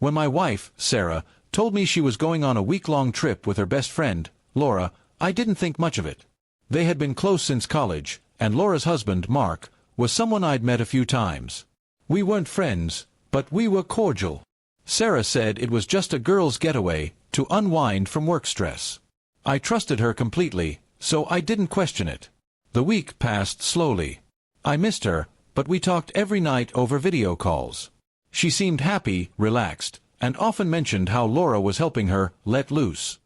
When my wife, Sarah, told me she was going on a week-long trip with her best friend, Laura, I didn't think much of it. They had been close since college, and Laura's husband, Mark, was someone I'd met a few times. We weren't friends, but we were cordial. Sarah said it was just a girl's getaway to unwind from work stress. I trusted her completely, so I didn't question it. The week passed slowly. I missed her, but we talked every night over video calls. She seemed happy, relaxed, and often mentioned how Laura was helping her let loose.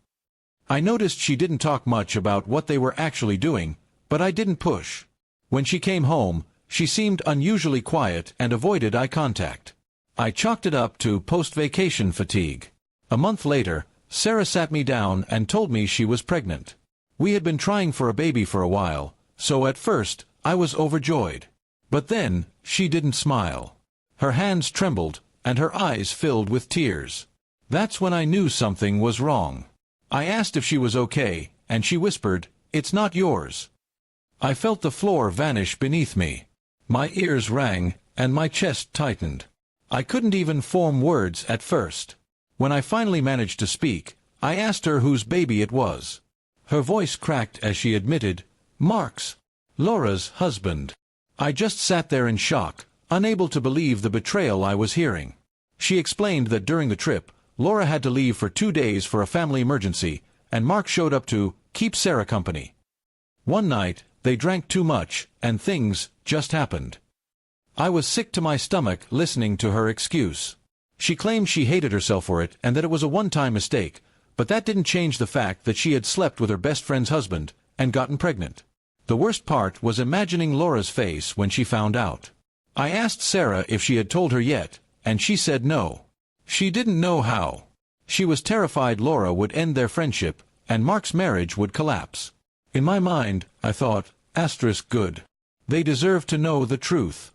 I noticed she didn't talk much about what they were actually doing, but I didn't push. When she came home, she seemed unusually quiet and avoided eye contact. I chalked it up to post-vacation fatigue. A month later, Sarah sat me down and told me she was pregnant. We had been trying for a baby for a while, so at first, I was overjoyed. But then, she didn't smile. Her hands trembled, and her eyes filled with tears. That's when I knew something was wrong. I asked if she was okay, and she whispered, "It's not yours." I felt the floor vanish beneath me. My ears rang, and my chest tightened. I couldn't even form words at first. When I finally managed to speak, I asked her whose baby it was. Her voice cracked as she admitted, "Mark's, Laura's husband." I just sat there in shock, unable to believe the betrayal I was hearing. She explained that during the trip, Laura had to leave for 2 days for a family emergency, and Mark showed up to keep Sarah company. One night, they drank too much, and things just happened. I was sick to my stomach listening to her excuse. She claimed she hated herself for it and that it was a one-time mistake, but that didn't change the fact that she had slept with her best friend's husband and gotten pregnant. The worst part was imagining Laura's face when she found out. I asked Sarah if she had told her yet, and she said no. She didn't know how. She was terrified Laura would end their friendship, and Mark's marriage would collapse. In my mind, I thought, good. They deserve to know the truth.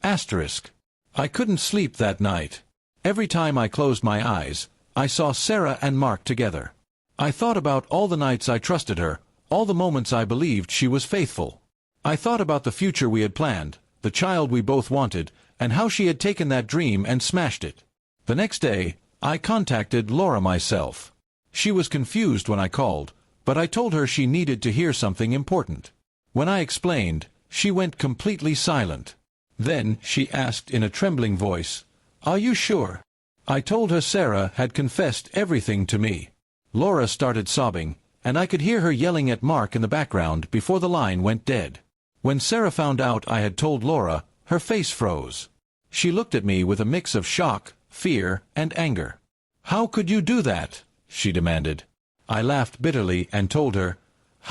I couldn't sleep that night. Every time I closed my eyes, I saw Sarah and Mark together. I thought about all the nights I trusted her, all the moments I believed she was faithful. I thought about the future we had planned, the child we both wanted, and how she had taken that dream and smashed it. The next day, I contacted Laura myself. She was confused when I called, but I told her she needed to hear something important. When I explained, she went completely silent. Then she asked in a trembling voice, "Are you sure?" I told her Sarah had confessed everything to me. Laura started sobbing, and I could hear her yelling at Mark in the background before the line went dead. When Sarah found out I had told Laura, her face froze. She looked at me with a mix of shock, fear, and anger. "How could you do that?" she demanded. I laughed bitterly and told her,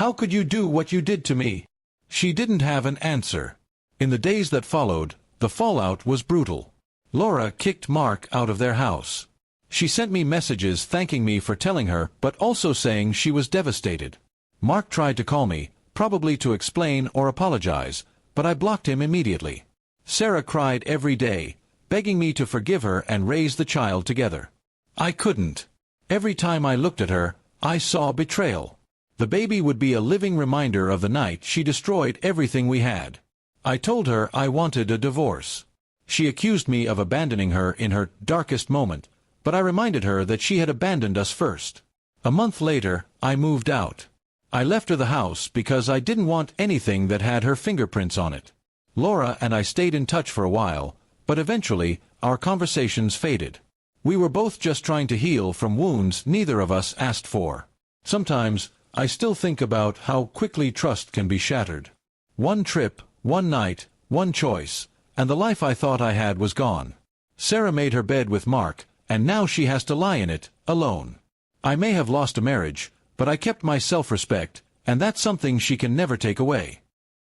"How could you do what you did to me?" She didn't have an answer. In the days that followed, the fallout was brutal. Laura kicked Mark out of their house. She sent me messages thanking me for telling her, but also saying she was devastated. Mark tried to call me, probably to explain or apologize, but I blocked him immediately. Sarah cried every day, begging me to forgive her and raise the child together. I couldn't. Every time I looked at her, I saw betrayal. The baby would be a living reminder of the night she destroyed everything we had. I told her I wanted a divorce. She accused me of abandoning her in her darkest moment, but I reminded her that she had abandoned us first. A month later, I moved out. I left her the house because I didn't want anything that had her fingerprints on it. Laura and I stayed in touch for a while, but eventually, our conversations faded. We were both just trying to heal from wounds neither of us asked for. Sometimes, I still think about how quickly trust can be shattered. One trip, one night, one choice, and the life I thought I had was gone. Sarah made her bed with Mark, and now she has to lie in it, alone. I may have lost a marriage, but I kept my self-respect, and that's something she can never take away.